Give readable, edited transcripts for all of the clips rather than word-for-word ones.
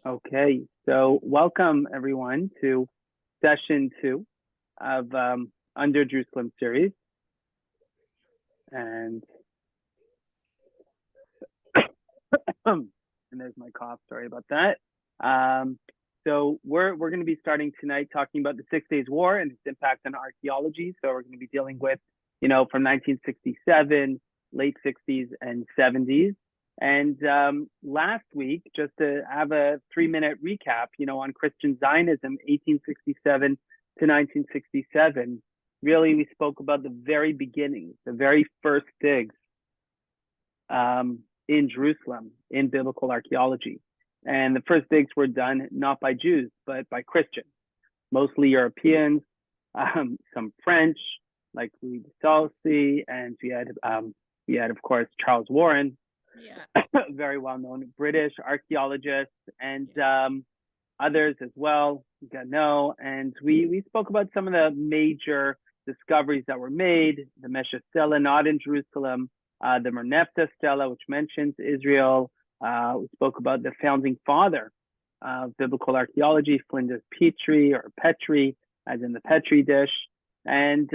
Okay, so welcome everyone to session 2 of Under Jerusalem series. And there's my cough, sorry about that. So we're going to be starting tonight talking about the 6 Days War and its impact on archaeology. So we're going to be dealing with, from 1967, late 60s and 70s. And last week, just to have a 3-minute recap, on Christian Zionism, 1867 to 1967, really we spoke about the very beginning, the very first digs in Jerusalem, in biblical archaeology. And the first digs were done not by Jews, but by Christians, mostly Europeans, some French, like Louis de Salcy, and we had, of course, Charles Warren, very well-known British archaeologists, and others as well, Gano. And we spoke about some of the major discoveries that were made, the Mesha Stela, not in Jerusalem, the Merneptah Stela, which mentions Israel. We spoke about the founding father of biblical archaeology, Flinders Petrie, or Petri, as in the Petri dish. And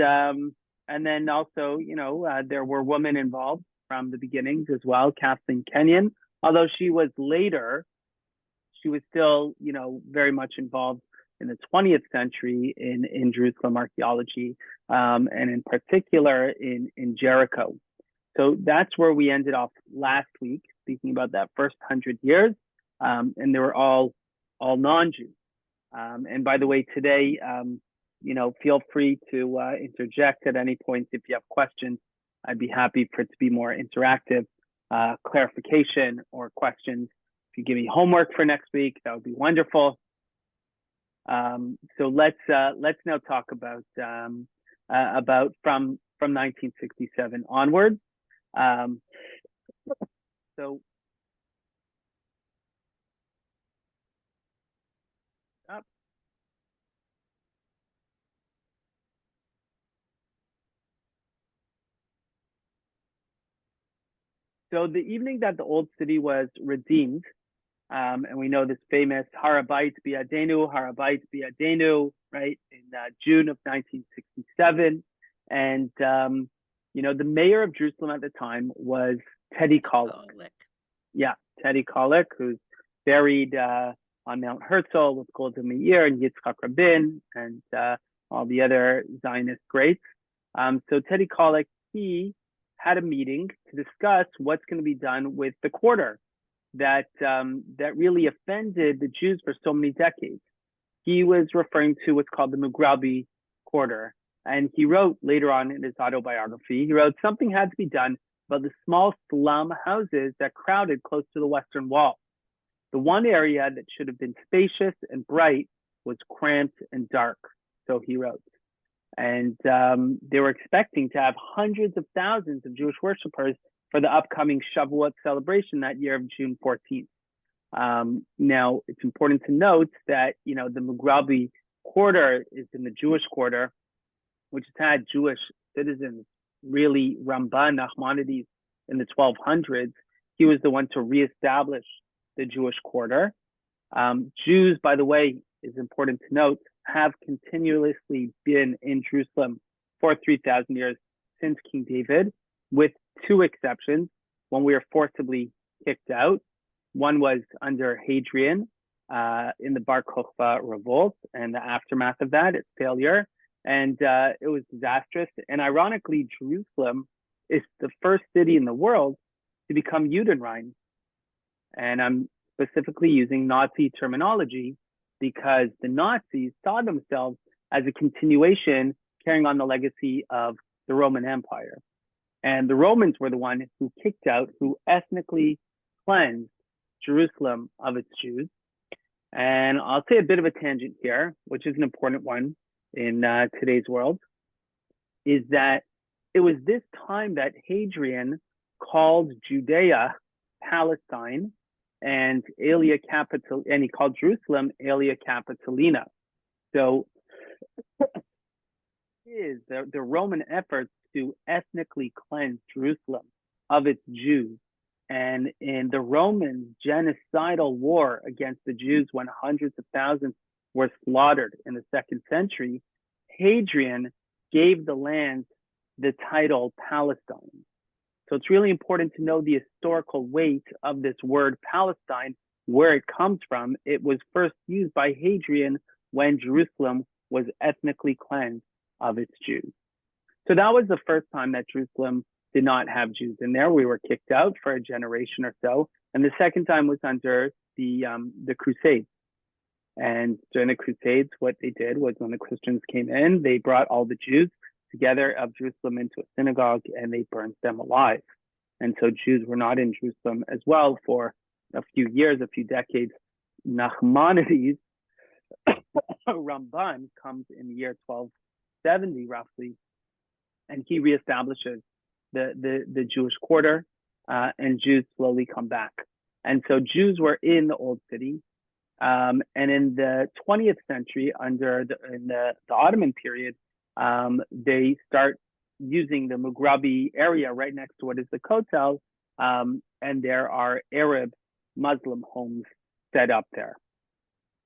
then also, there were women involved from the beginnings as well, Kathleen Kenyon, although she was later, she was still, very much involved in the 20th century in Jerusalem archaeology, and in particular in Jericho. So that's where we ended off last week, speaking about that first 100 years, and they were all non-Jews. And by the way, today, feel free to interject at any point if you have questions. I'd be happy for it to be more interactive, clarification or questions. If you give me homework for next week, that would be wonderful. So let's now talk about from 1967 onwards. So the evening that the old city was redeemed, and we know this famous Harabait Biadenu, right, in June of 1967. And, the mayor of Jerusalem at the time was Teddy Kollek. Yeah, Teddy Kollek, who's buried on Mount Herzl with Golda Meir and Yitzhak Rabin and all the other Zionist greats. So Teddy Kollek, he had a meeting to discuss what's going to be done with the quarter that really offended the Jews for so many decades. He was referring to what's called the Mugabi Quarter. And he wrote later on in his autobiography, he wrote, something had to be done about the small slum houses that crowded close to the Western Wall. The one area that should have been spacious and bright was cramped and dark, so he wrote. And they were expecting to have hundreds of thousands of Jewish worshipers for the upcoming Shavuot celebration that year of June 14th. Now, it's important to note that, the Mugabi Quarter is in the Jewish quarter, which has had Jewish citizens, really Ramban, Nachmanides, in the 1200s. He was the one to reestablish the Jewish quarter. Jews, by the way, is important to note, have continuously been in Jerusalem for 3,000 years since King David, with 2 exceptions. When we were forcibly kicked out, one was under Hadrian in the Bar Kokhba revolt and the aftermath of that, its failure. And it was disastrous. And ironically, Jerusalem is the first city in the world to become Judenrein. And I'm specifically using Nazi terminology because the Nazis saw themselves as a continuation carrying on the legacy of the Roman Empire. And the Romans were the one who kicked out, who ethnically cleansed Jerusalem of its Jews. And I'll say a bit of a tangent here, which is an important one in today's world, is that it was this time that Hadrian called Judea Palestine and Aelia Capital, and he called Jerusalem Aelia Capitolina. So is the Roman efforts to ethnically cleanse Jerusalem of its Jews And in the Roman genocidal war against the Jews, when hundreds of thousands were slaughtered in the 2nd century, Hadrian gave the land the title Palestine. So it's really important to know the historical weight of this word Palestine, where it comes from. It was first used by Hadrian when Jerusalem was ethnically cleansed of its Jews. So that was the first time that Jerusalem did not have Jews in there. We were kicked out for a generation or so. And the second time was under the Crusades. And during the Crusades, what they did was when the Christians came in, they brought all the Jews together of Jerusalem into a synagogue and they burned them alive. And so Jews were not in Jerusalem as well for a few years, a few decades. Nachmanides, Ramban, comes in the year 1270 roughly, and he reestablishes the Jewish quarter, and Jews slowly come back. And so Jews were in the Old City. And in the 20th century, in the Ottoman period, they start using the Mugabi area right next to what is the Cotel, and there are Arab Muslim homes set up there.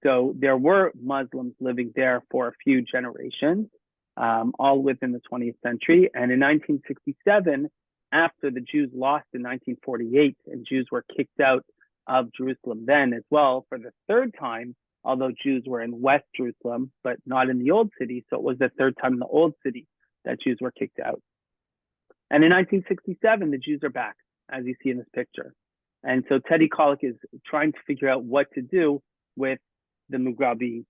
So there were Muslims living there for a few generations, all within the 20th century. And in 1967, after the Jews lost in 1948, and Jews were kicked out of Jerusalem then as well for the third time, although Jews were in West Jerusalem, but not in the Old City. So it was the third time in the Old City that Jews were kicked out. And in 1967, the Jews are back, as you see in this picture. And so Teddy Kollek is trying to figure out what to do with the Mugabi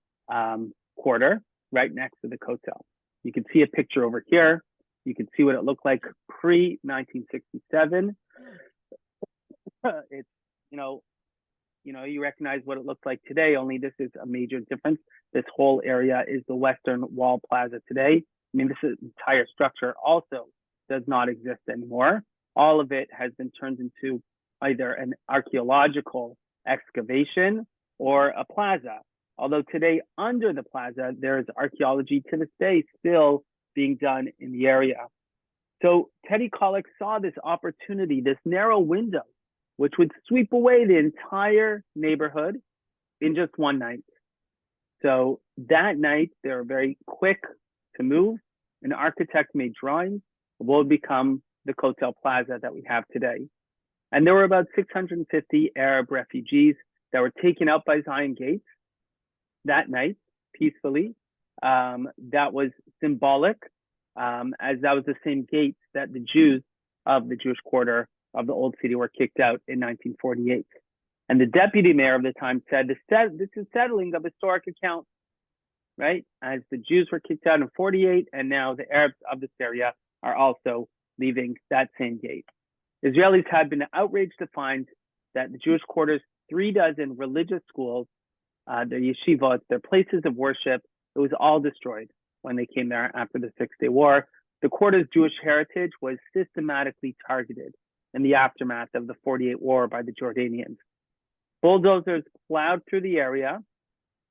Quarter right next to the Cotel. You can see a picture over here. You can see what it looked like pre-1967. It's, you recognize what it looks like today, only this is a major difference. This whole area is the Western Wall Plaza today. I mean, this entire structure also does not exist anymore. All of it has been turned into either an archaeological excavation or a plaza. Although today under the plaza, there's archaeology to this day still being done in the area. So Teddy Kollek saw this opportunity, this narrow window, which would sweep away the entire neighborhood in just one night. So that night, they were very quick to move. An architect made drawings of what would become the Cotel Plaza that we have today. And there were about 650 Arab refugees that were taken out by Zion Gates that night, peacefully. That was symbolic, as that was the same gate that the Jews of the Jewish quarter of the Old City were kicked out in 1948. And the deputy mayor of the time said, this is settling of historic accounts, right? As the Jews were kicked out in 48, and now the Arabs of this area are also leaving that same gate. Israelis had been outraged to find that the Jewish quarter's 36 religious schools, their yeshivot, their places of worship, it was all destroyed when they came there after the Six-Day War. The quarter's Jewish heritage was systematically targeted in the aftermath of the 48 war by the Jordanians. Bulldozers plowed through the area,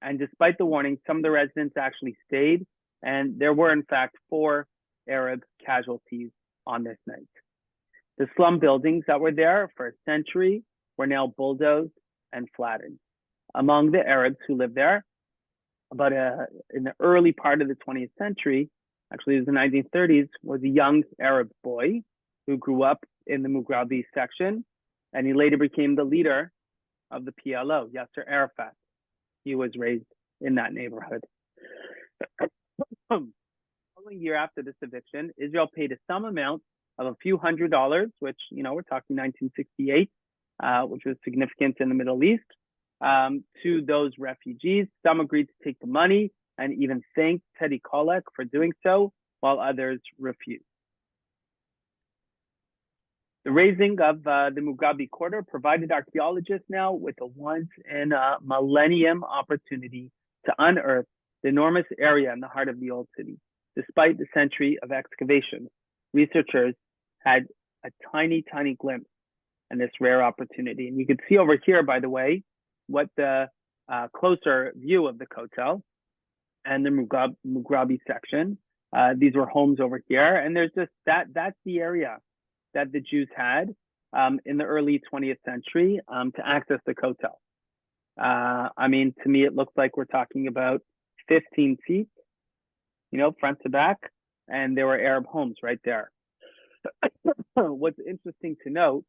and despite the warning, some of the residents actually stayed, and there were in fact 4 Arab casualties on this night. The slum buildings that were there for a century were now bulldozed and flattened. Among the Arabs who lived there, in the early part of the 20th century, actually it was the 1930s, was a young Arab boy who grew up in the Mugabi section, and he later became the leader of the PLO, Yasser Arafat. He was raised in that neighborhood. The following year after this eviction, Israel paid a sum amount of a few $100s, which, we're talking 1968, which was significant in the Middle East, to those refugees. Some agreed to take the money and even thanked Teddy Kollek for doing so, while others refused. The raising of the Mugabi Quarter provided archaeologists now with a once-in-a-millennium opportunity to unearth the enormous area in the heart of the Old City. Despite the century of excavations, researchers had a tiny, tiny glimpse in this rare opportunity. And you can see over here, by the way, what the closer view of the Cotel and the Mugabi section. These were homes over here, and there's just that's the area that the Jews had in the early 20th century to access the Cotel. I mean, to me, it looks like we're talking about 15 feet, front to back, and there were Arab homes right there. What's interesting to note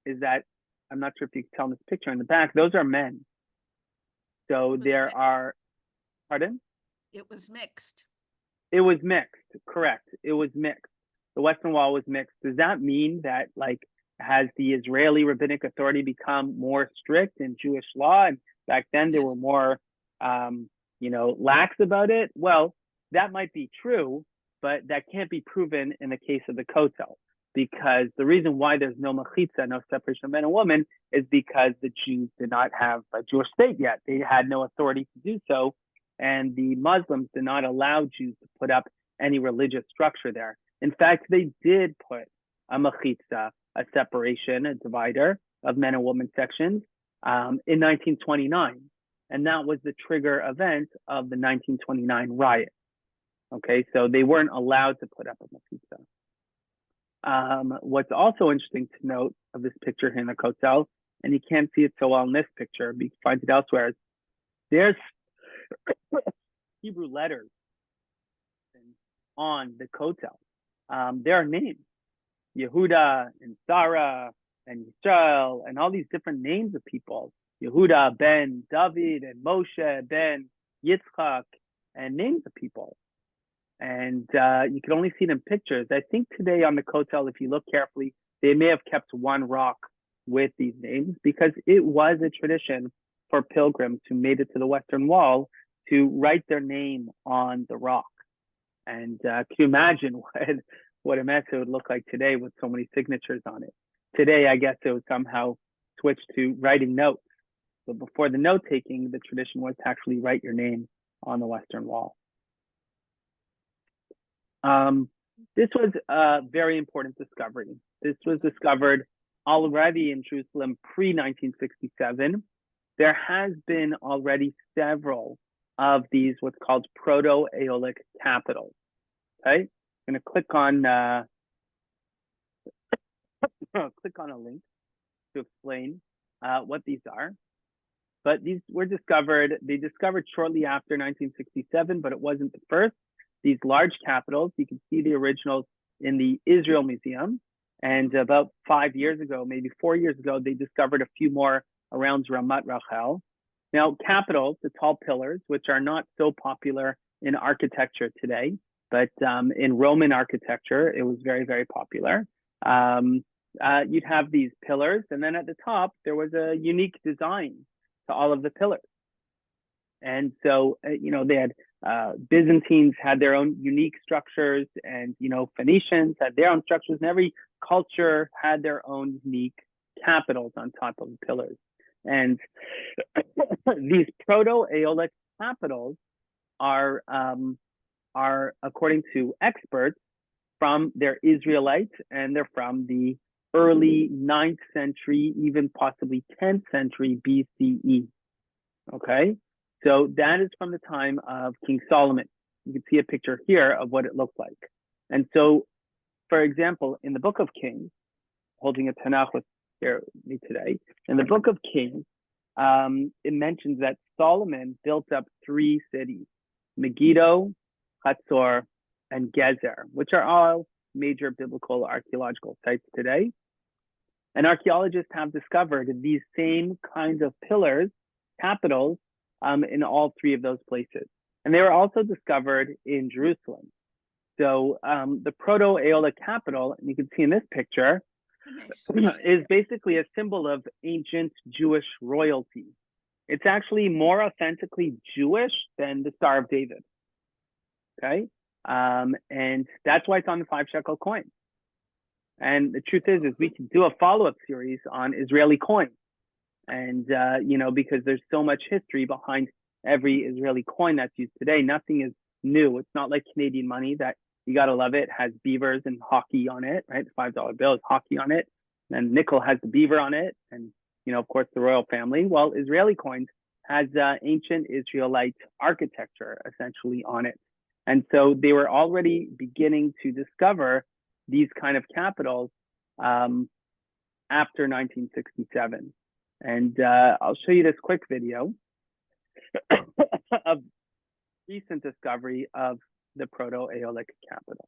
is that, I'm not sure if you can tell in this picture in the back, those are men. So there are, pardon? It was mixed. It was mixed, correct. It was mixed. The Western Wall was mixed. Does that mean that, like, has the Israeli Rabbinic Authority become more strict in Jewish law? And back then they were more, lax about it? Well, that might be true, but that can't be proven in the case of the Kotel, because the reason why there's no machitza, no separation of men and women, is because the Jews did not have a Jewish state yet. They had no authority to do so, and the Muslims did not allow Jews to put up any religious structure there. In fact, they did put a machitza, a separation, a divider of men and women sections in 1929. And that was the trigger event of the 1929 riot. Okay, so they weren't allowed to put up a machitza. What's also interesting to note of this picture here in the Kotel, and you can't see it so well in this picture, but you can find it elsewhere, is there's Hebrew letters on the Kotel. There are names, Yehuda and Sarah and Yisrael, and all these different names of people. Yehuda ben David and Moshe ben Yitzchak, and names of people. And you can only see it in pictures. I think today on the Kotel, if you look carefully, they may have kept one rock with these names, because it was a tradition for pilgrims who made it to the Western Wall to write their name on the rock. And can you imagine what a mess it would look like today with so many signatures on it? Today, I guess it was somehow switched to writing notes. But before the note taking, the tradition was to actually write your name on the Western Wall. This was a very important discovery. This was discovered already in Jerusalem pre-1967. There has been already several of these what's called Proto-Aeolic capitals. Okay, I'm going to click on a link to explain what these are. But these were discovered. They discovered shortly after 1967, but it wasn't the first. These large capitals, you can see the originals in the Israel Museum. And about 5 years ago, maybe 4 years ago, they discovered a few more around Ramat Rachel. Now, capitals, the tall pillars, which are not so popular in architecture today, but in Roman architecture, it was very, very popular. You'd have these pillars, and then at the top, there was a unique design to all of the pillars. And so, they had Byzantines had their own unique structures, and, Phoenicians had their own structures, and every culture had their own unique capitals on top of the pillars. And these Proto-Aeolic capitals are, according to experts, from they're Israelite, and they're from the early 9th century, even possibly 10th century BCE. Okay, so that is from the time of King Solomon. You can see a picture here of what it looked like. And so, for example, in the Book of Kings, holding a Tanakh with me today, in the Book of Kings, it mentions that Solomon built up 3 cities, Megiddo, Hatzor, and Gezer, which are all major biblical archaeological sites today. And archaeologists have discovered these same kinds of pillars, capitals, in all 3 of those places. And they were also discovered in Jerusalem. So the Proto-Aeolic capital, and you can see in this picture, is basically a symbol of ancient Jewish royalty. It's actually more authentically Jewish than the Star of David. Okay, and that's why it's on the 5 shekel coin. And the truth is we can do a follow-up series on Israeli coins, and because there's so much history behind every Israeli coin that's used today. Nothing is new. It's not like Canadian money that you gotta love it, has beavers and hockey on it, right? The $5 bill has hockey on it, and nickel has the beaver on it, and of course the royal family. Well, Israeli coins has ancient Israelite architecture essentially on it. And so they were already beginning to discover these kind of capitals after 1967. And I'll show you this quick video of recent discovery of the Proto-Aeolic capital.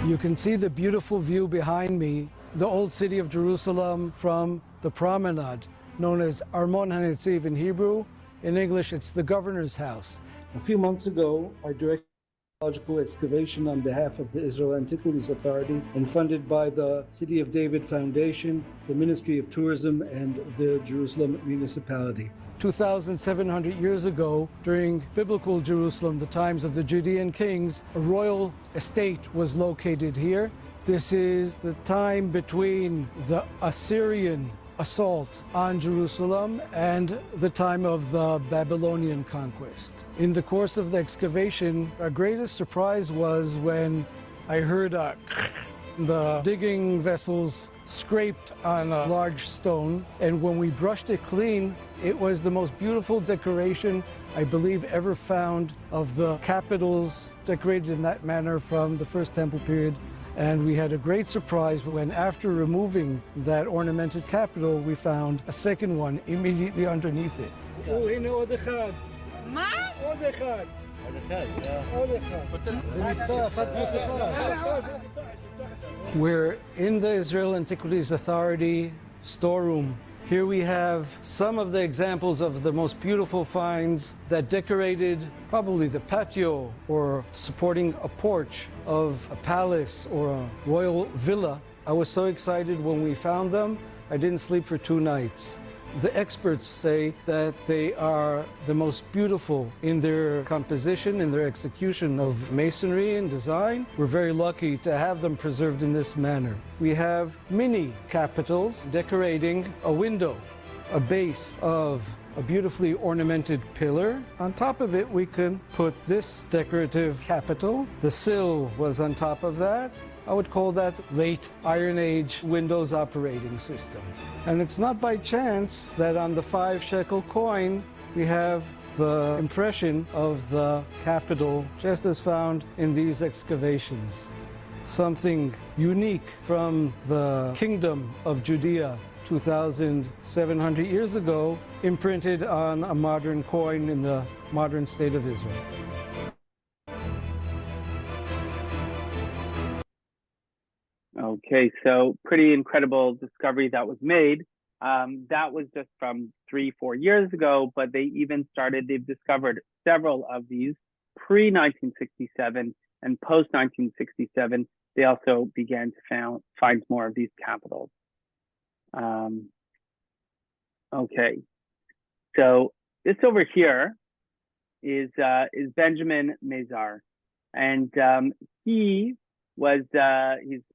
You can see the beautiful view behind me, the old city of Jerusalem from the promenade, known as Armon HaNetziv in Hebrew. In English, it's the governor's house. A few months ago, I directed archaeological excavation on behalf of the Israel Antiquities Authority and funded by the City of David Foundation, the Ministry of Tourism, and the Jerusalem Municipality. 2,700 years ago, during biblical Jerusalem, the times of the Judean kings, a royal estate was located here. This is the time between the Assyrian assault on Jerusalem and the time of the Babylonian conquest. In the course of the excavation, our greatest surprise was when I heard the digging vessels scraped on a large stone, and when we brushed it clean, it was the most beautiful decoration I believe ever found of the capitals decorated in that manner from the First Temple period. And we had a great surprise when, after removing that ornamented capital, we found a second one immediately underneath it. We're in the Israel Antiquities Authority storeroom. Here we have some of the examples of the most beautiful finds that decorated probably the patio or supporting a porch of a palace or a royal villa. I was so excited when we found them, I didn't sleep for 2 nights. The experts say that they are the most beautiful in their composition, in their execution of masonry and design. We're very lucky to have them preserved in this manner. We have mini capitals decorating a window, a base of a beautifully ornamented pillar. On top of it, we can put this decorative capital. The sill was on top of that. I would call that late Iron Age Windows operating system. And it's not by chance that on the 5 shekel coin, we have the impression of the capital just as found in these excavations. Something unique from the kingdom of Judea 2,700 years ago, imprinted on a modern coin in the modern state of Israel. Okay, so pretty incredible discovery that was made. That was just from 3-4 years ago, but they've discovered several of these pre-1967 and post-1967. They also began to find more of these capitals. Okay, so this over here is Benjamin Meir, and he's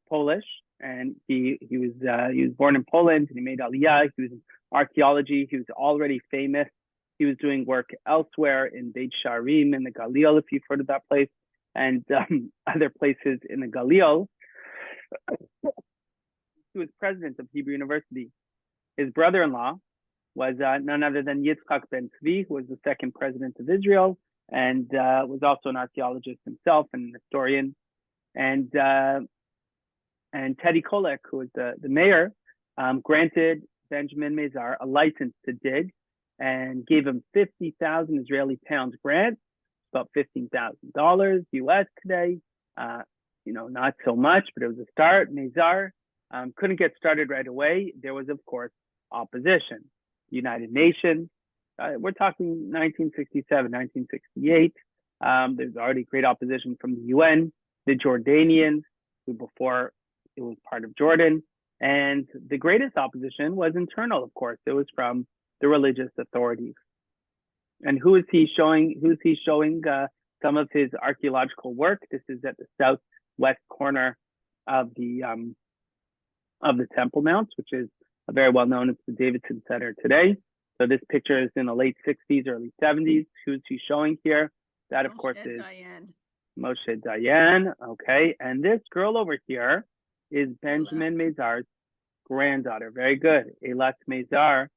Polish, and he was born in Poland, and he made Aliyah. He was in archaeology. He was already famous. He was doing work elsewhere in Beit Sharim in the Galil, if you've heard of that place, and other places in the Galil. He was president of Hebrew University. His brother-in-law was none other than Yitzchak ben Tzvi, who was the second president of Israel, and was also an archaeologist himself and an historian. And Teddy Kollek, who was the mayor, granted Benjamin Meir a license to dig and gave him 50,000 Israeli pounds grant, about $15,000 US today. Not so much, but it was a start. Meir couldn't get started right away. There was, of course, opposition. United Nations, we're talking 1967, 1968. There's already great opposition from the UN, the Jordanians, who before it was part of Jordan. And the greatest opposition was internal, of course. It was from the religious authorities. And who is he showing some of his archaeological work? This is at the southwest corner of the Temple Mount, which is very well known as the Davidson Center today. So this picture is in the late 60s, early 70s. Who's he showing here? That, of course, is Moshe Dayan. Okay, and this girl over here is Benjamin Meir's granddaughter. Very good. Eilat Meir,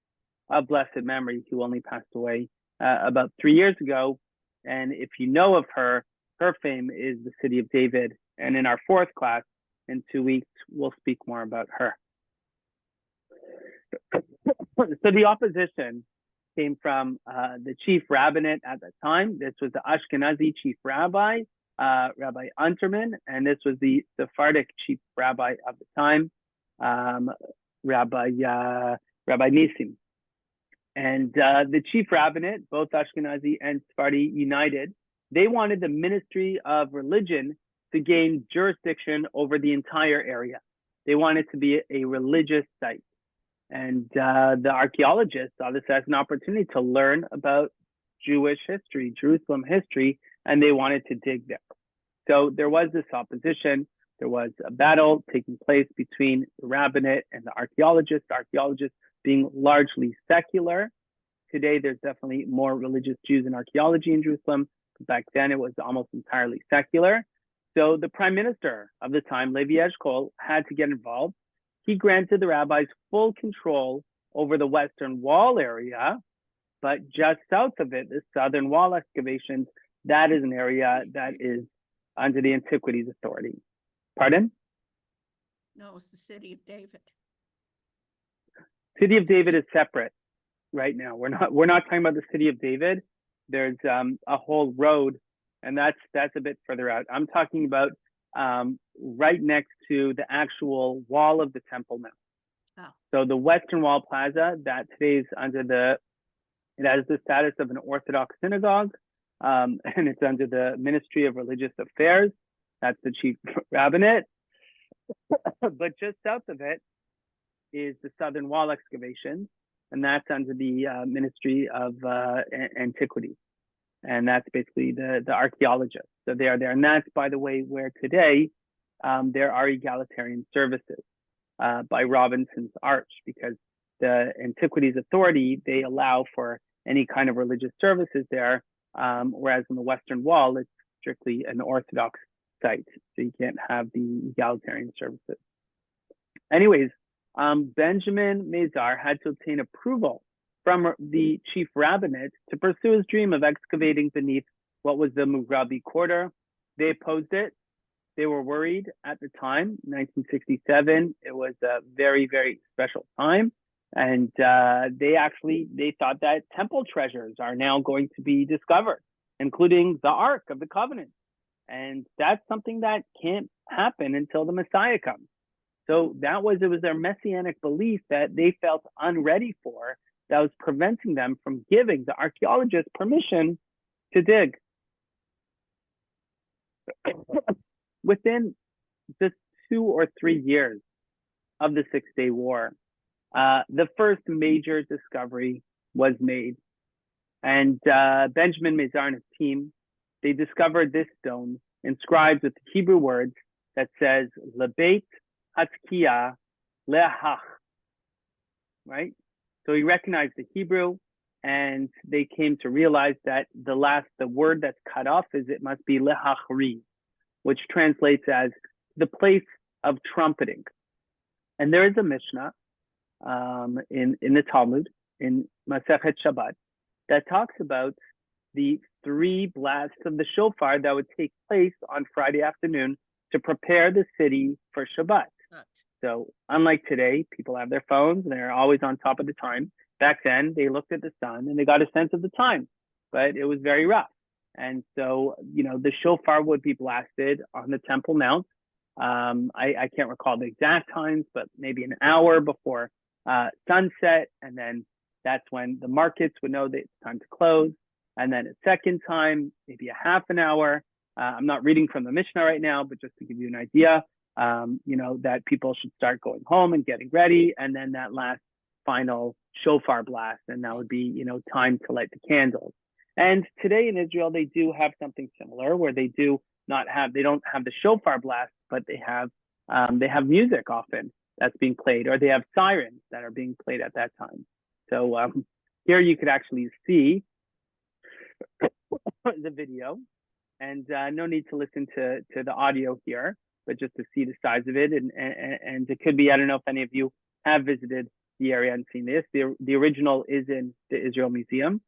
of blessed memory, who only passed away about 3 years ago. And if you know of her, her fame is the city of David. And in our fourth class in 2 weeks, we'll speak more about her. So the opposition came from the chief rabbinate at the time. This was the Ashkenazi chief rabbi, Rabbi Unterman, and this was the Sephardic chief rabbi of the time, Rabbi Nisim. And the chief rabbinate, both Ashkenazi and Sephardi united, they wanted the Ministry of Religion to gain jurisdiction over the entire area. They wanted to be a religious site. And the archaeologists saw this as an opportunity to learn about Jewish history, Jerusalem history, and they wanted to dig there. So there was this opposition. There was a battle taking place between the rabbinate and the archaeologists being largely secular. Today, there's definitely more religious Jews in archaeology in Jerusalem. Back then, it was almost entirely secular. So the prime minister of the time, Levi Eshkol, had to get involved. He granted the rabbis full control over the Western Wall area, but just south of it, the Southern Wall excavations, that is an area that is under the Antiquities Authority. Pardon? No, it's the city of David. City of David is separate right now. We're not talking about the city of David. There's a whole road, and that's a bit further out. I'm talking about right next to the actual wall of the Temple Mount. Oh. So the Western Wall Plaza, that today is it has the status of an Orthodox synagogue, and it's under the Ministry of Religious Affairs. That's the chief rabbinate. But just south of it is the Southern Wall excavation, and that's under the Ministry of Antiquities. And that's basically the archaeologists. So they are there. And that's, by the way, where today there are egalitarian services by Robinson's Arch, because the Antiquities Authority, they allow for any kind of religious services there, whereas on the Western Wall, it's strictly an Orthodox site. So you can't have the egalitarian services. Anyways, Benjamin Meir had to obtain approval from the chief rabbinate to pursue his dream of excavating beneath what was the Mugabi Quarter. They opposed it. They were worried at the time, 1967. It was a very, very special time. And they thought that temple treasures are now going to be discovered, including the Ark of the Covenant. And that's something that can't happen until the Messiah comes. So it was their messianic belief that they felt unready for, that was preventing them from giving the archaeologists permission to dig. Within just 2 or 3 years of the 6-Day War, the first major discovery was made. And Benjamin Meir and his team, they discovered this stone inscribed with the Hebrew words that says, Lebeit Hatkiya Lehach, right? So he recognized the Hebrew, and they came to realize that the word that's cut off it must be Lehachri, which translates as the place of trumpeting. And there is a Mishnah in the Talmud, in Masechet Shabbat, that talks about the 3 blasts of the shofar that would take place on Friday afternoon to prepare the city for Shabbat. So unlike today, people have their phones and they're always on top of the time. Back then, they looked at the sun and they got a sense of the time, but it was very rough. And so, the shofar would be blasted on the Temple Mount. I can't recall the exact times, but maybe an hour before sunset. And then that's when the markets would know that it's time to close. And then a second time, maybe a half an hour. I'm not reading from the Mishnah right now, but just to give you an idea, that people should start going home and getting ready. And then that last final shofar blast, and that would be, time to light the candles. And today in Israel, they do have something similar where they don't have the shofar blast, but they have music often that's being played, or they have sirens that are being played at that time. So here you could actually see the video, and no need to listen to the audio here, but just to see the size of it. And it could be, I don't know if any of you have visited the area and seen this. The original is in the Israel Museum.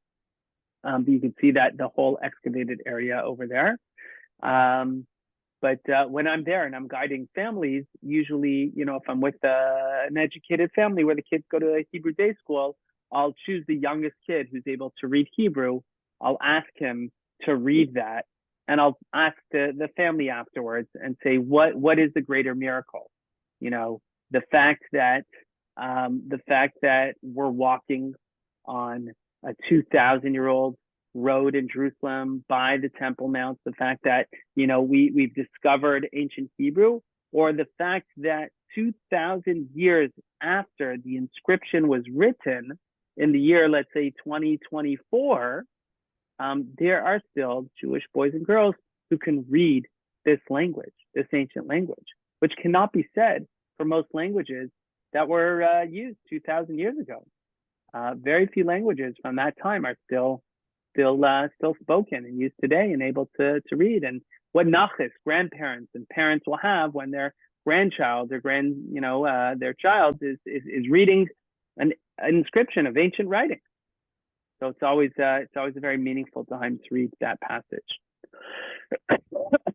But you can see that the whole excavated area over there. But when I'm there and I'm guiding families, usually, if I'm with an educated family where the kids go to a Hebrew day school, I'll choose the youngest kid who's able to read Hebrew. I'll ask him to read that, and I'll ask the family afterwards and say, what is the greater miracle? The fact that we're walking on a 2,000-year-old road in Jerusalem by the Temple Mount, the fact that we've discovered ancient Hebrew, or the fact that 2,000 years after the inscription was written in the year, let's say 2024, there are still Jewish boys and girls who can read this language, this ancient language, which cannot be said for most languages that were used 2,000 years ago. Very few languages from that time are still spoken and used today and able to read. And what nachas grandparents and parents will have when their grandchild or their child is reading an inscription of ancient writing. So it's always a very meaningful time to read that passage.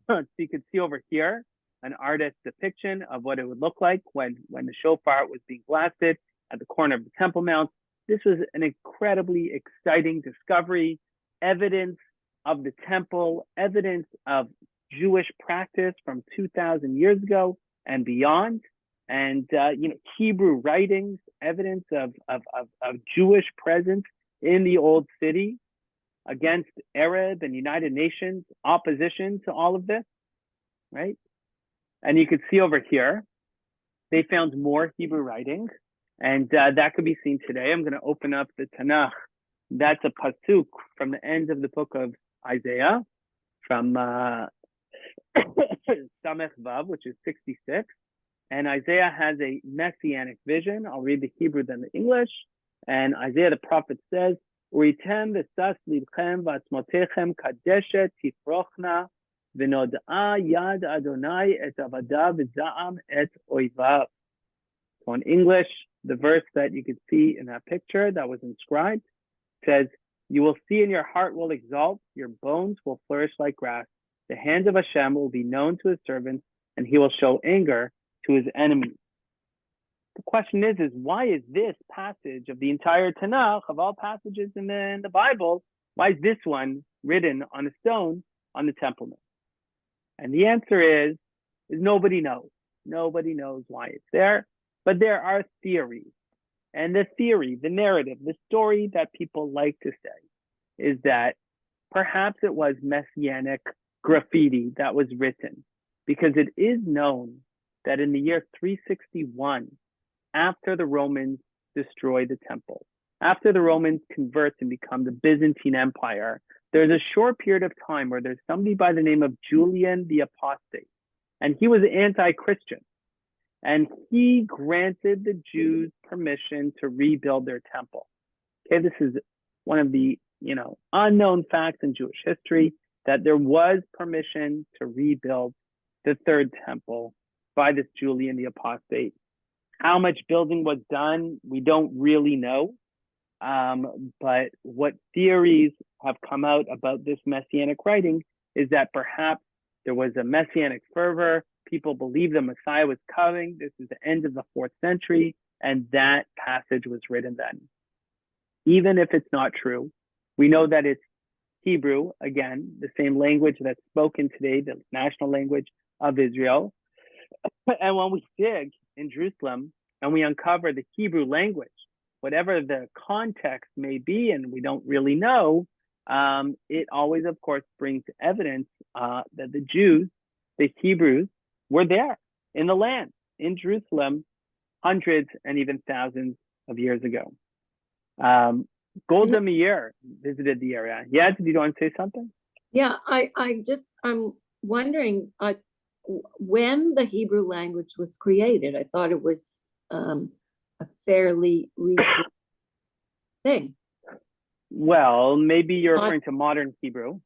So you can see over here an artist's depiction of what it would look like when the shofar was being blasted at the corner of the Temple Mount. This was an incredibly exciting discovery, evidence of the temple, evidence of Jewish practice from 2,000 years ago and beyond, and Hebrew writings, evidence of Jewish presence in the old city against Arab and United Nations opposition to all of this, right? And you could see over here, they found more Hebrew writings, and that could be seen today. I'm going to open up the Tanakh. That's a pasuk from the end of the book of Isaiah, from Samech Vav, which is 66. And Isaiah has a messianic vision. I'll read the Hebrew, then the English. And Isaiah the prophet says, "Uritem v'sas libchem v'atzmotechem kadeshet tifrochna v'nod'a yad Adonai et avadav v'za'am et oivav." So in English, the verse that you could see in that picture that was inscribed says, "You will see and your heart will exalt, your bones will flourish like grass. The hand of Hashem will be known to his servants, and he will show anger to his enemies." The question is why is this passage of the entire Tanakh, of all passages in the Bible, why is this one written on a stone on the Temple Mount? And the answer is nobody knows. Nobody knows why it's there, but there are theories. And the theory, the narrative, the story that people like to say is that perhaps it was messianic graffiti that was written, because it is known that in the year 361, after the Romans destroy the temple, after the Romans convert and become the Byzantine Empire, there's a short period of time where there's somebody by the name of Julian the Apostate, and he was anti-Christian. And he granted the Jews permission to rebuild their temple. Okay, this is one of the unknown facts in Jewish history, that there was permission to rebuild the third temple by this Julian the Apostate. How much building was done, we don't really know. But what theories have come out about this messianic writing is that perhaps there was a messianic fervor. People believed the Messiah was coming. This is the end of the 4th century, and that passage was written then. Even if it's not true, we know that it's Hebrew, again, the same language that's spoken today, the national language of Israel. And when we dig in Jerusalem and we uncover the Hebrew language, whatever the context may be, and we don't really know, it always, of course, brings evidence that the Jews, the Hebrews, were there in the land, in Jerusalem, hundreds and even thousands of years ago. Golda Meir visited the area. Yeah, did you want to say something? Yeah, I'm wondering when the Hebrew language was created. I thought it was a fairly recent thing. Well, maybe you're referring to modern Hebrew.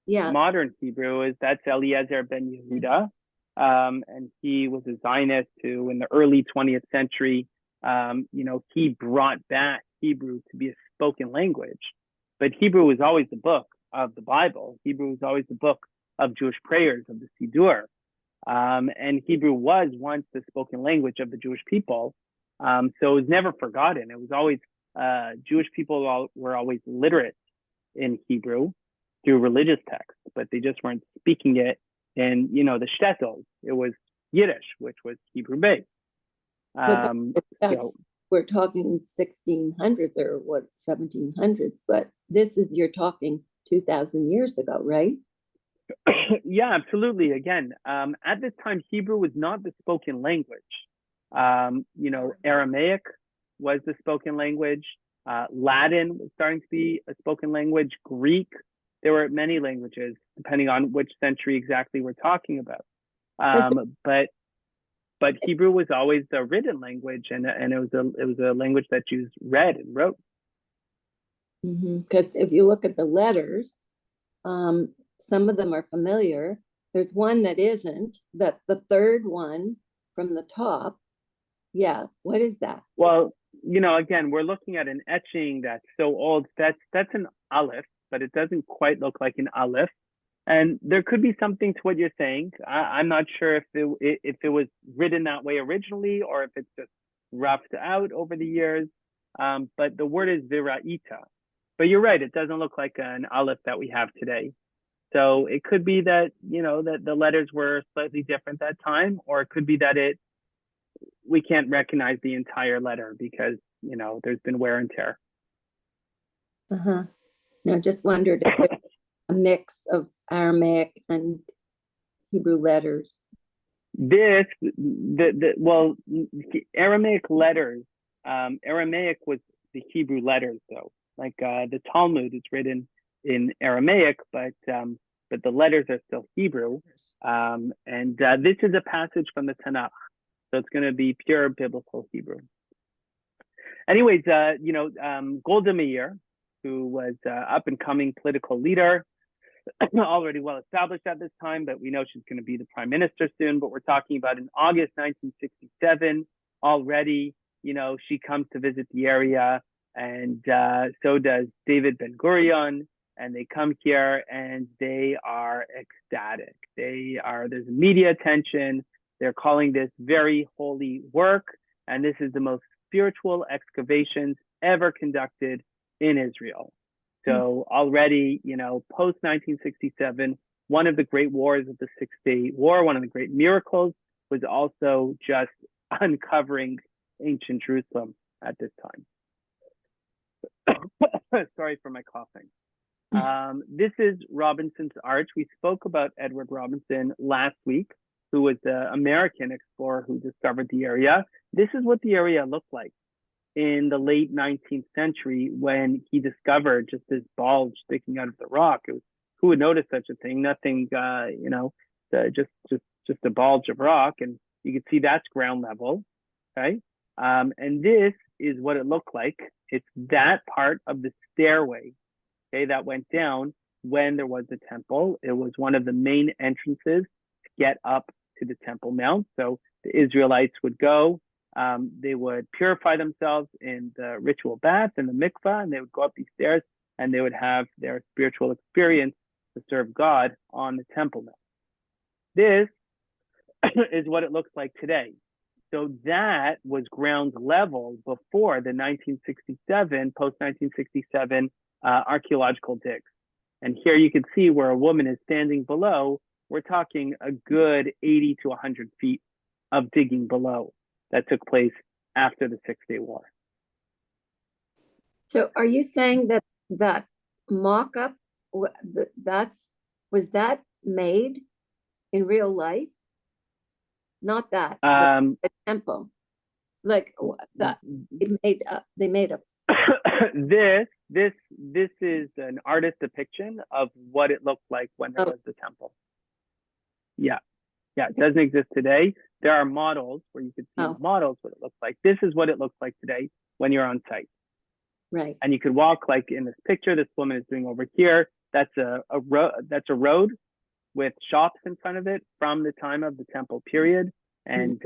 Yeah. Modern Hebrew that's Eliezer ben Yehuda. And he was a Zionist who, in the early 20th century, he brought back Hebrew to be a spoken language. but Hebrew was always the book of the Bible. Hebrew was always the book of Jewish prayers, of the Siddur. And Hebrew was once the spoken language of the Jewish people. So it was never forgotten. It was always, Jewish people were always literate in Hebrew through religious texts, but they just weren't speaking it in, the shtetls. It was Yiddish, which was Hebrew based. We're talking 1600s or what, 1700s, but you're talking 2000 years ago, right? Yeah, absolutely. Again, at this time, Hebrew was not the spoken language. Aramaic was the spoken language. Latin was starting to be a spoken language. Greek, there were many languages, depending on which century exactly we're talking about. But Hebrew was always a written language, and it was a language that Jews read and wrote. Because if you look at the letters, some of them are familiar. There's one that isn't. That the third one from the top. Yeah, what is that? Well, again, we're looking at an etching that's so old. That's an aleph, but it doesn't quite look like an aleph. And there could be something to what you're saying. I'm not sure if it was written that way originally, or if it's just roughed out over the years. But the word is viraita. But you're right, it doesn't look like an aleph that we have today. So it could be that, that the letters were slightly different that time, or it could be that we can't recognize the entire letter because, there's been wear and tear. No, just wondered if there's a mix of Aramaic and Hebrew letters. Aramaic letters, Aramaic was the Hebrew letters though. Like the Talmud is written in Aramaic, but the letters are still Hebrew. This is a passage from the Tanakh, so it's going to be pure biblical Hebrew. Anyways, Golda Meir, who was up and coming political leader, already well established at this time, but we know she's going to be the prime minister soon. But we're talking about in August 1967 already. She comes to visit the area, and so does David Ben Gurion, and they come here and they are ecstatic. There's media attention. They're calling this very holy work, and this is the most spiritual excavations ever conducted in Israel. So already, post 1967, one of the great wars of the 6-Day War, one of the great miracles, was also just uncovering ancient Jerusalem at this time. Sorry for my coughing. This is Robinson's Arch. We spoke about Edward Robinson last week, who was the American explorer who discovered the area. This is what the area looked like in the late 19th century when he discovered just this bulge sticking out of the rock. Who would notice such a thing? Nothing, just a bulge of rock, and you can see that's ground level, okay? And this is what it looked like. It's that part of the stairway, okay, that went down when there was a temple. It was one of the main entrances to get up to the Temple Mount. So the Israelites would go, they would purify themselves in the ritual bath and the mikvah, and they would go up these stairs and they would have their spiritual experience to serve God on the Temple Mount. This is what it looks like today. So that was ground level before the 1967, post-1967 archaeological digs. And here you can see where a woman is standing below. We're talking a good 80 to 100 feet of digging below that took place after the 6-Day War. So are you saying that mock-up, was that made in real life? Not that, but a temple, like that they made a. This is an artist depiction of what it looked like when there was the temple. Yeah, it doesn't exist today. There are models where you could see models what it looks like. This is what it looks like today when you're on site. Right. And you could walk like in this picture this woman is doing over here. That's a road with shops in front of it from the time of the temple period. And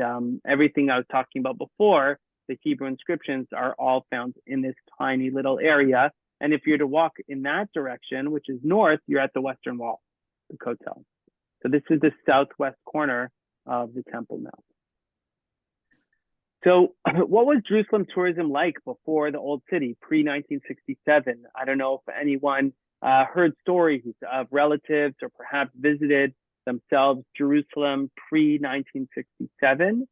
everything I was talking about before, the Hebrew inscriptions are all found in this tiny little area And if you're to walk in that direction, which is north, you're at the Western Wall, the Cotel. So this is the southwest corner of the Temple Mount. So what was Jerusalem tourism like before the Old City, pre-1967? I don't know if anyone heard stories of relatives or perhaps visited themselves Jerusalem pre-1967.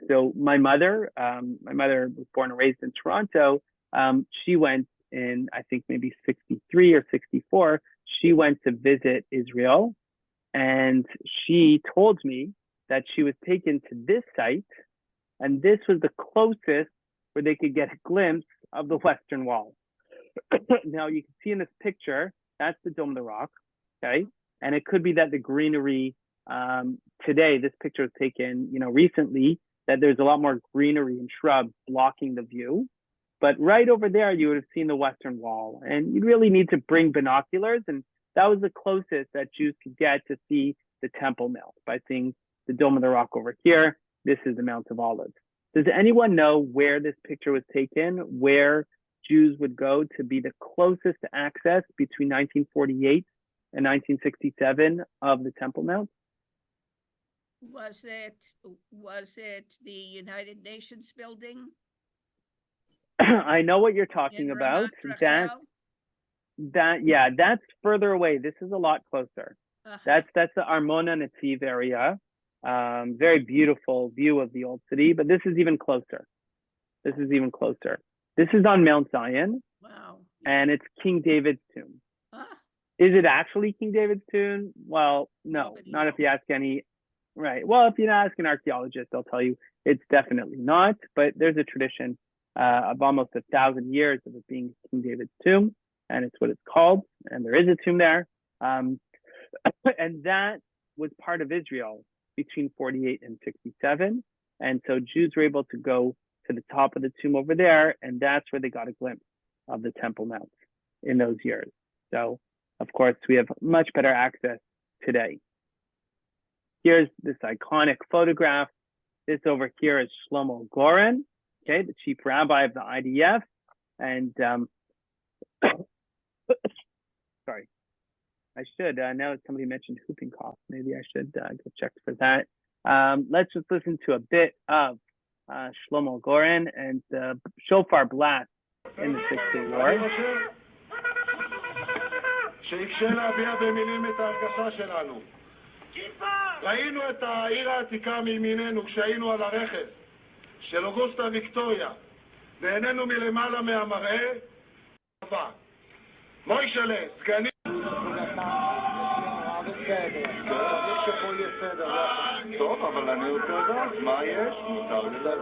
So my mother was born and raised in Toronto. She went in, I think maybe 63 or 64. She went to visit Israel, and she told me that she was taken to this site, and this was the closest where they could get a glimpse of the Western Wall. Now you can see in this picture, that's the Dome of the Rock, okay? And it could be that the greenery today, this picture was taken, recently, that there's a lot more greenery and shrubs blocking the view. But right over there, you would have seen the Western Wall, and you'd really need to bring binoculars, and that was the closest that Jews could get to see the Temple Mount by seeing the Dome of the Rock over here. This is the Mount of Olives. Does anyone know where this picture was taken, where Jews would go to be the closest access between 1948 and 1967 of the Temple Mount? Was it the United Nations building? I know what you're talking about. That's further away. This is a lot closer. That's the Armona Nativ area. Very beautiful view of the Old City, but this is even closer. This is on Mount Zion. Wow. And it's King David's tomb. Is it actually King David's tomb? Well, no, not if you ask any. Right. Well, if you ask an archaeologist, they'll tell you it's definitely not. But there's a tradition of almost 1,000 years of it being King David's tomb, and it's what it's called. And there is a tomb there, and that was part of Israel between 48 and 67. And so Jews were able to go to the top of the tomb over there, and that's where they got a glimpse of the Temple Mount in those years. So, of course, we have much better access today. Here's this iconic photograph. This over here is Shlomo Goran, okay, the chief rabbi of the IDF. And sorry, I should, now that somebody mentioned whooping cough, maybe I should get checked for that. Let's just listen to a bit of Shlomo Goran and the shofar blast in the 6-Day War. שאפשר להביע במילים את ההרגשה שלנו. ראינו את העיר העתיקה מימיננו כשהיינו על הרכס של אוגוסטה ויקטוריה, נהנינו מלמעלה מהמראה. מוישלה, סגני... טוב, אבל אני רוצה לדעת, מה יש? מותר לדעת.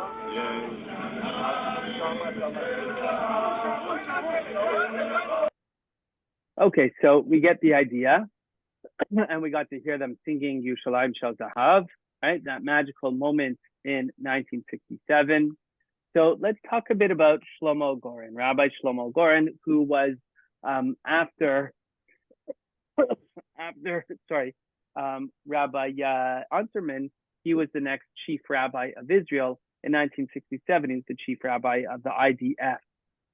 Okay, so we get the idea, and we got to hear them singing Yerushalayim Shel Zahav, right? That magical moment in 1967. So let's talk a bit about Shlomo Goran, Rabbi Shlomo Goran, who was after Rabbi Unterman. He was the next chief rabbi of Israel in 1967. He was the chief rabbi of the IDF.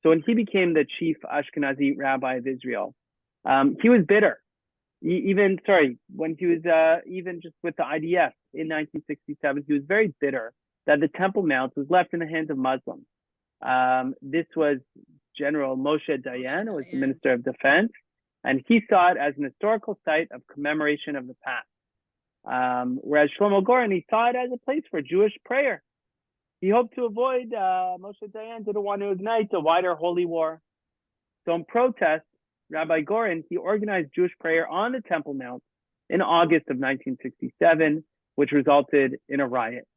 So when he became the chief Ashkenazi rabbi of Israel, he was bitter. When he was even just with the IDF in 1967, he was very bitter that the Temple Mount was left in the hands of Muslims. This was General Moshe Dayan, who was the Minister of Defense, and he saw it as an historical site of commemoration of the past. Whereas Shlomo Goran, he saw it as a place for Jewish prayer. He hoped to avoid, Moshe Dayan didn't want to ignite a wider holy war. So in protest, Rabbi Goran, he organized Jewish prayer on the Temple Mount in August of 1967, which resulted in a riot.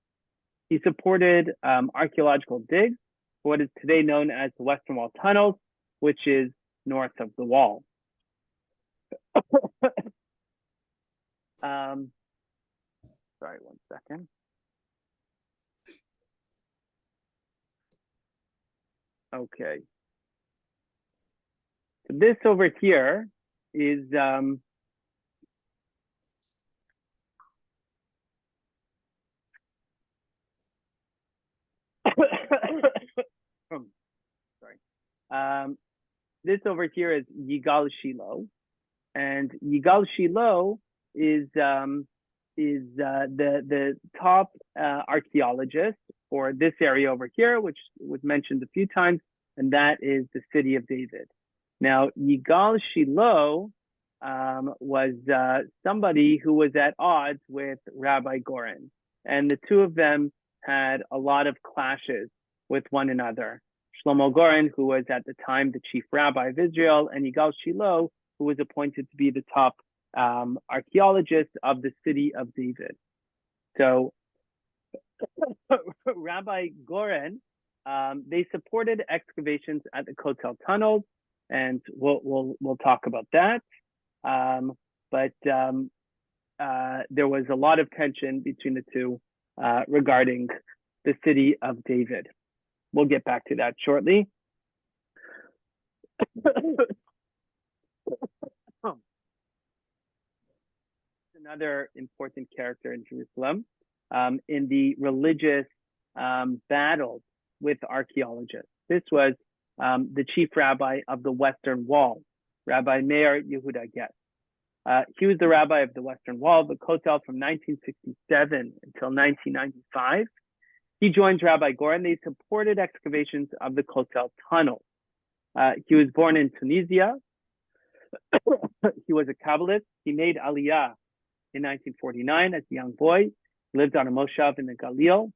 He supported archaeological digs for what is today known as the Western Wall tunnels, which is north of the wall. Sorry, one second. Okay. So this over here is sorry. this over here is Yigal Shilo, and Yigal Shilo is the top archaeologist for this area over here, which was mentioned a few times, and that is the city of David. Now, Yigal Shilo was somebody who was at odds with Rabbi Goran, and the two of them had a lot of clashes with one another. Shlomo Goran, who was at the time the chief rabbi of Israel, and Yigal Shilo, who was appointed to be the top archaeologist of the city of David. So Rabbi Goran, they supported excavations at the Cotel tunnels, and we'll talk about that. But there was a lot of tension between the two regarding the city of David. We'll get back to that shortly. Another important character in Jerusalem in the religious battles with archaeologists. This was the chief rabbi of the Western Wall, Rabbi Meir Yehuda Getz. He was the rabbi of the Western Wall, the Cotel, from 1967 until 1995. He joined Rabbi Goran. They supported excavations of the Cotel tunnel. He was born in Tunisia. He was a Kabbalist. He made Aliyah in 1949 as a young boy. He lived on a moshav in the Galil.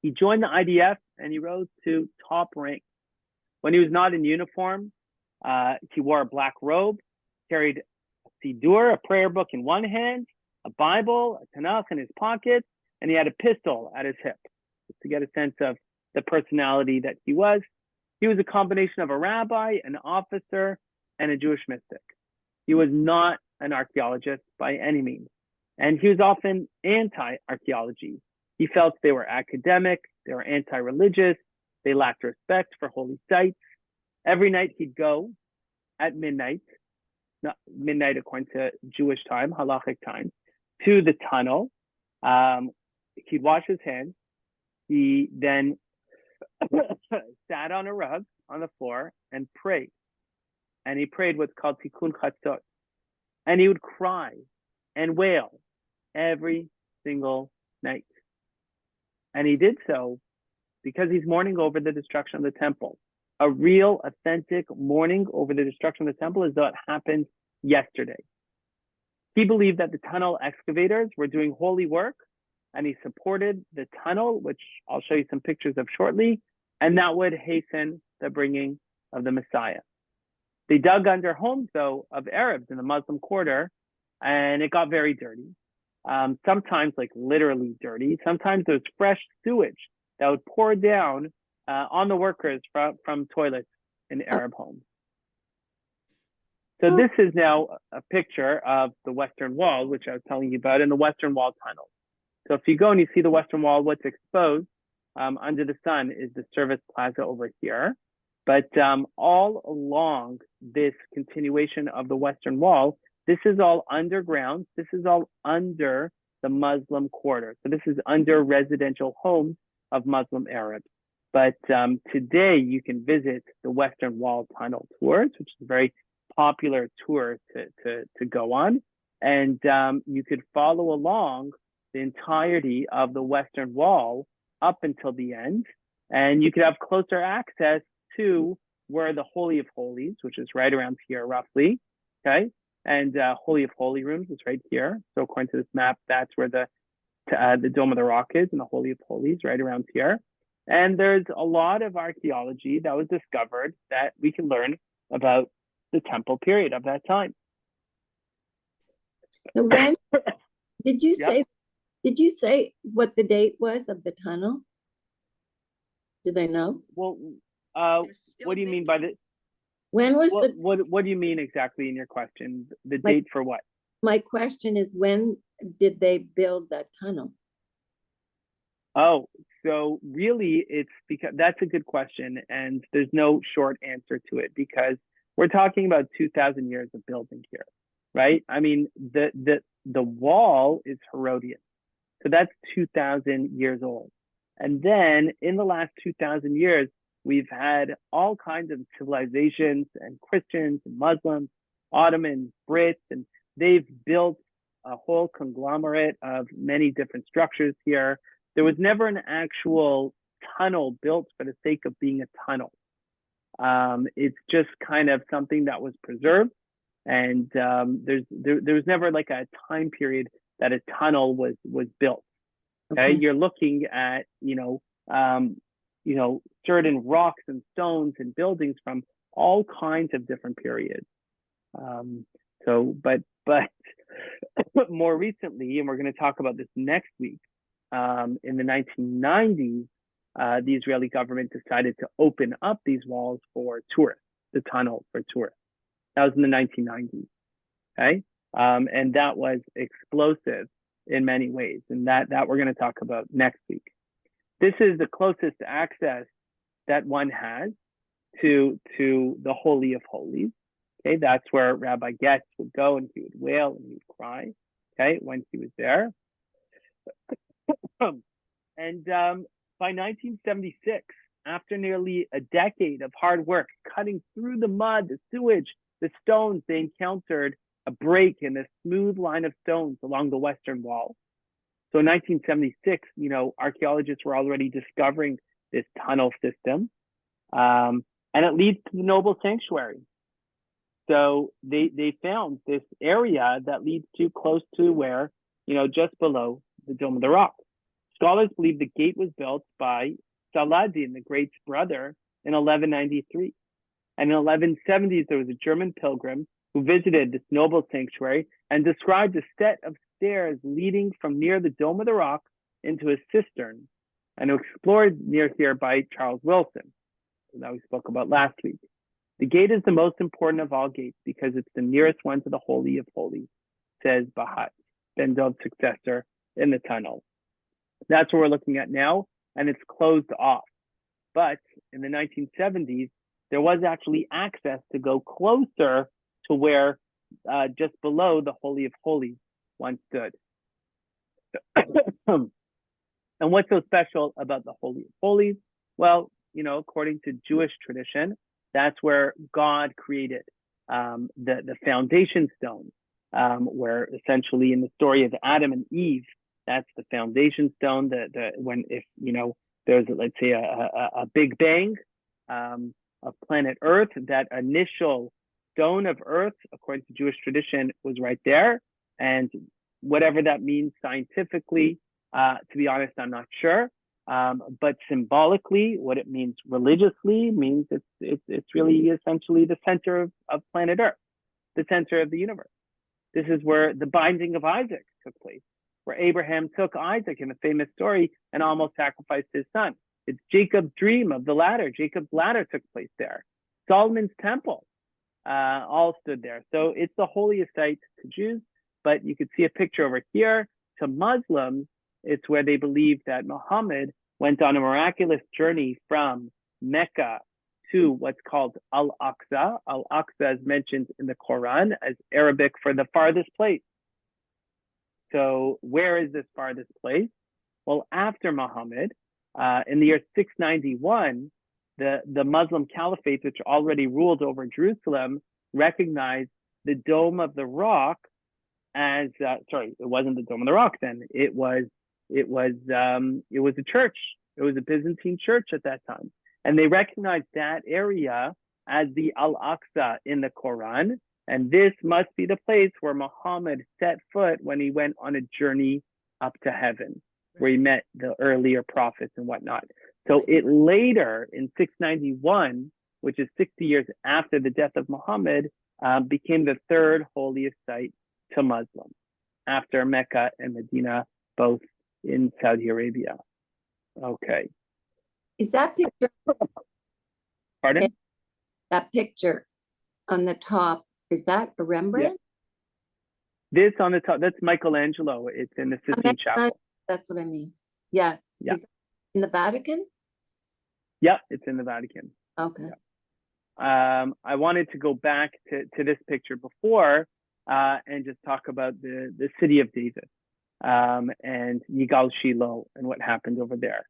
He joined the IDF and he rose to top rank. When he was not in uniform, he wore a black robe, carried a siddur, a prayer book in one hand, a Bible, a Tanakh in his pocket, and he had a pistol at his hip, just to get a sense of the personality that he was. He was a combination of a rabbi, an officer, and a Jewish mystic. He was not an archaeologist by any means, and he was often anti-archaeology. He felt they were academic, they were anti-religious, they lacked respect for holy sites. Every night he'd go at midnight, not midnight according to Jewish time, halachic time, to the tunnel. He'd wash his hands. He then sat on a rug on the floor and prayed. And he prayed what's called tikkun chatzot. And he would cry and wail every single night. And he did so because he's mourning over the destruction of the temple. A real, authentic mourning over the destruction of the temple as though it happened yesterday. He believed that the tunnel excavators were doing holy work, and he supported the tunnel, which I'll show you some pictures of shortly, and that would hasten the bringing of the Messiah. They dug under homes, though, of Arabs in the Muslim Quarter, and it got very dirty. Sometimes, like literally dirty. Sometimes there was fresh sewage that would pour down on the workers from toilets in Arab homes. So this is now a picture of the Western Wall, which I was telling you about, in the Western Wall tunnel. So if you go and you see the Western Wall, what's exposed under the sun is the service plaza over here. But all along this continuation of the Western Wall, this is all underground. This is all under the Muslim Quarter. So this is under residential homes of Muslim Arabs. But today you can visit the Western Wall tunnel tours, which is a very popular tour to go on. And you could follow along the entirety of the Western Wall up until the end. And you could have closer access to where the Holy of Holies, which is right around here roughly, okay? And Holy of Holy rooms is right here. So according to this map, that's where the Dome of the Rock is, and the Holy of Holies right around here. And there's a lot of archaeology that was discovered that we can learn about the temple period of that time. So when did you Yep. say? Did you say what the date was of the tunnel? Do they know? Well, They're still what do you mean by digging. the? When was the? What do you mean exactly in your question? The Like- date for what? My question is, when did they build that tunnel? Oh, so really it's because that's a good question, and there's no short answer to it because we're talking about 2,000 years of building here, right? I mean, the wall is Herodian, so that's 2,000 years old. And then in the last 2,000 years, we've had all kinds of civilizations and Christians and Muslims, Ottomans, Brits, and they've built a whole conglomerate of many different structures here. There was never an actual tunnel built for the sake of being a tunnel. It's just kind of something that was preserved, and there was never like a time period that a tunnel was built. Okay, you're looking at certain rocks and stones and buildings from all kinds of different periods. But more recently, and we're going to talk about this next week, in the 1990s, the Israeli government decided to open up these walls for tourists, the tunnel for tourists. That was in the 1990s, okay? And that was explosive in many ways, and that we're going to talk about next week. This is the closest access that one has to the Holy of Holies. Okay, that's where Rabbi Getz would go, and he would wail and he would cry, okay, when he was there. And by 1976, after nearly a decade of hard work, cutting through the mud, the sewage, the stones, they encountered a break in the smooth line of stones along the western wall. So in 1976, archaeologists were already discovering this tunnel system, and it leads to the noble sanctuary. So they found this area that leads to close to where, just below the Dome of the Rock. Scholars believe the gate was built by Saladin, the great's brother, in 1193. And in 1170s, there was a German pilgrim who visited this noble sanctuary and described a set of stairs leading from near the Dome of the Rock into a cistern, and explored near here by Charles Wilson, that we spoke about last week. The gate is the most important of all gates because it's the nearest one to the Holy of Holies, says Bahat, Ben Dov's successor in the tunnel. That's what we're looking at now, and it's closed off. But in the 1970s, there was actually access to go closer to where just below the Holy of Holies once stood. And what's so special about the Holy of Holies? Well, according to Jewish tradition, that's where God created the foundation stone, where essentially in the story of Adam and Eve, that's the foundation stone. There's, let's say, a big bang of planet Earth, that initial stone of Earth, according to Jewish tradition, was right there. And whatever that means scientifically, to be honest, I'm not sure. But symbolically, what it means religiously means it's really essentially the center of planet Earth, the center of the universe. This is where the binding of Isaac took place, where Abraham took Isaac in the famous story and almost sacrificed his son. It's Jacob's dream of the ladder. Jacob's ladder took place there. Solomon's temple all stood there. So it's the holiest site to Jews, but you could see a picture over here. To Muslims, it's where they believe that Muhammad went on a miraculous journey from Mecca to what's called Al-Aqsa. Al-Aqsa is mentioned in the Quran as Arabic for the farthest place. So where is this farthest place? Well, after Muhammad, in the year 691, the Muslim Caliphate, which already ruled over Jerusalem, recognized the Dome of the Rock as, it wasn't the Dome of the Rock then. It was a church. It was a Byzantine church at that time. And they recognized that area as the Al-Aqsa in the Quran. And this must be the place where Muhammad set foot when he went on a journey up to heaven, where he met the earlier prophets and whatnot. So it later, in 691, which is 60 years after the death of Muhammad, became the third holiest site to Muslims, after Mecca and Medina, both in Saudi Arabia. Okay. Is that picture? Pardon? Okay. That picture on the top, is that a Rembrandt? Yeah. This on the top, that's Michelangelo. It's in the Sistine Chapel. That's what I mean. Yeah. Yeah. Is that in the Vatican? Yeah, it's in the Vatican. Okay. Yeah. I wanted to go back to this picture before and just talk about the city of David and Yigal Shilo and what happened over there.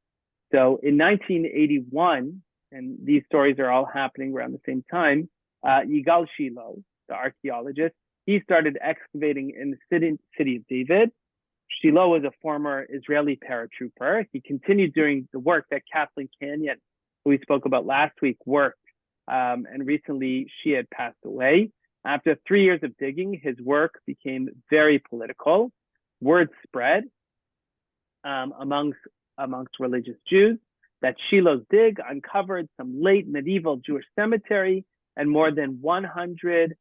So in 1981, and these stories are all happening around the same time, Yigal Shilo, the archaeologist, he started excavating in the city of David. Shilo was a former Israeli paratrooper. He continued doing the work that Kathleen Canyon, who we spoke about last week, worked. And recently she had passed away. After 3 years of digging, his work became very political. Word spread amongst religious Jews that Shilo's dig uncovered some late medieval Jewish cemetery, and more than 100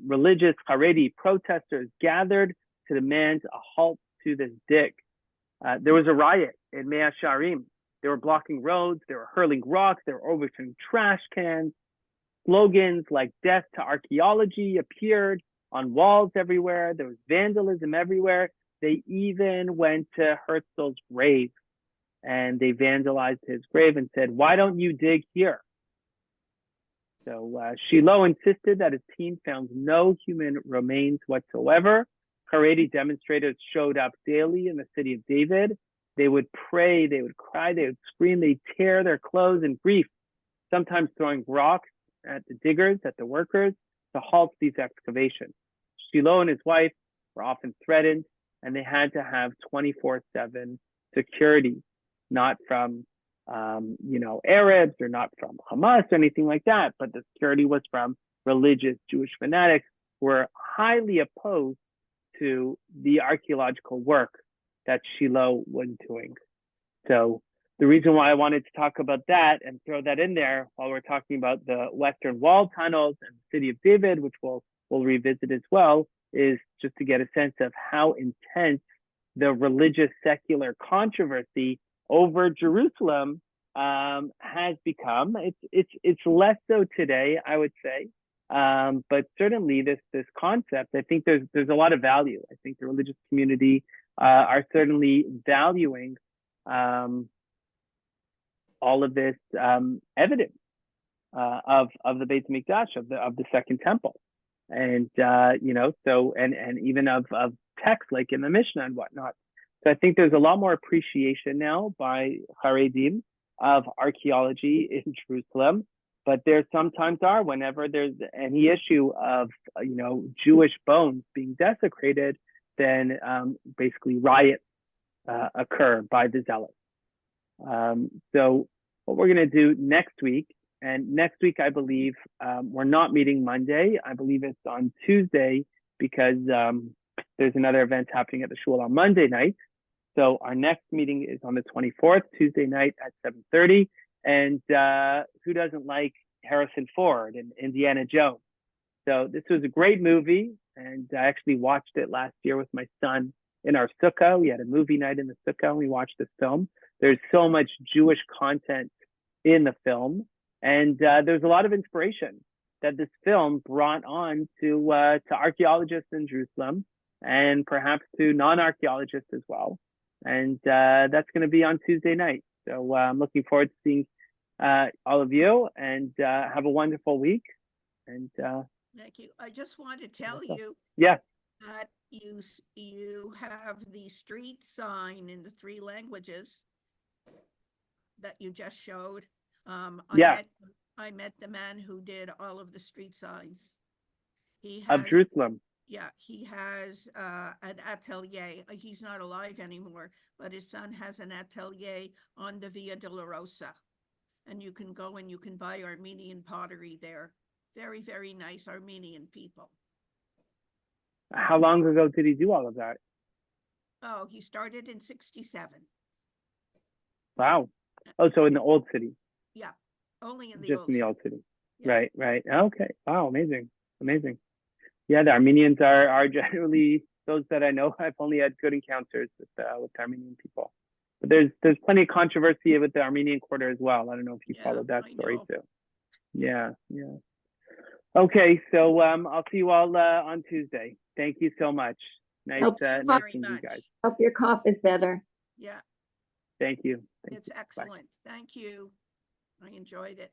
religious Haredi protesters gathered to demand a halt to this dig. There was a riot in Mea Shearim. They were blocking roads, they were hurling rocks, they were overturning trash cans. Slogans like "Death to Archaeology" appeared on walls everywhere. There was vandalism everywhere. They even went to Herzl's grave and they vandalized his grave and said, "Why don't you dig here?" So Shilo insisted that his team found no human remains whatsoever. Haredi demonstrators showed up daily in the city of David. They would pray, they would cry, they would scream, they'd tear their clothes in grief, sometimes throwing rocks at the diggers, at the workers, to halt these excavations. Shilo and his wife were often threatened, and they had to have 24/7 security, not from Arabs or not from Hamas or anything like that, but the security was from religious Jewish fanatics who were highly opposed to the archaeological work that Shilo was doing. So the reason why I wanted to talk about that and throw that in there while we're talking about the Western Wall tunnels and the city of David, which we'll revisit as well, is just to get a sense of how intense the religious secular controversy over Jerusalem has become. It's less so today, I would say, but certainly this concept, I think there's a lot of value. I think the religious community are certainly valuing all of this evidence of the Beit Mikdash, of the Second Temple, and and even of texts like in the Mishnah and whatnot. So I think there's a lot more appreciation now by Haredim of archaeology in Jerusalem, but there sometimes are, whenever there's any issue of Jewish bones being desecrated, then basically riots occur by the zealots. So what we're going to do next week, and next week I believe we're not meeting Monday. I believe it's on Tuesday because there's another event happening at the shul on Monday night. So our next meeting is on the 24th, Tuesday night at 7:30. And who doesn't like Harrison Ford and Indiana Jones? So this was a great movie, and I actually watched it last year with my son in our sukkah. We had a movie night in the sukkah and we watched this film. There's so much Jewish content in the film, and there's a lot of inspiration that this film brought on to archaeologists in Jerusalem and perhaps to non-archaeologists as well. And that's going to be on Tuesday night. So I'm looking forward to seeing all of you, and have a wonderful week. And thank you. I just want to tell you that you have the street sign in the 3 languages that you just showed. I met the man who did all of the street signs. Of Jerusalem. Yeah, he has an atelier. He's not alive anymore, but his son has an atelier on the Via Dolorosa. And you can go and you can buy Armenian pottery there. Very, very nice Armenian people. How long ago did he do all of that? Oh, he started in 1967. Wow. Oh, so in the old city. Yeah, only in the Just old in the city. old city. Yeah. Right. Okay. Wow, amazing. Yeah, the Armenians are generally, those that I know, I've only had good encounters with Armenian people. But there's plenty of controversy with the Armenian Quarter as well. I don't know if you followed that story too. Yeah. Okay, so I'll see you all on Tuesday. Thank you so much. Nice to meet you guys. Hope your cough is better. Yeah. Thank you. It's excellent. Thank you. I enjoyed it.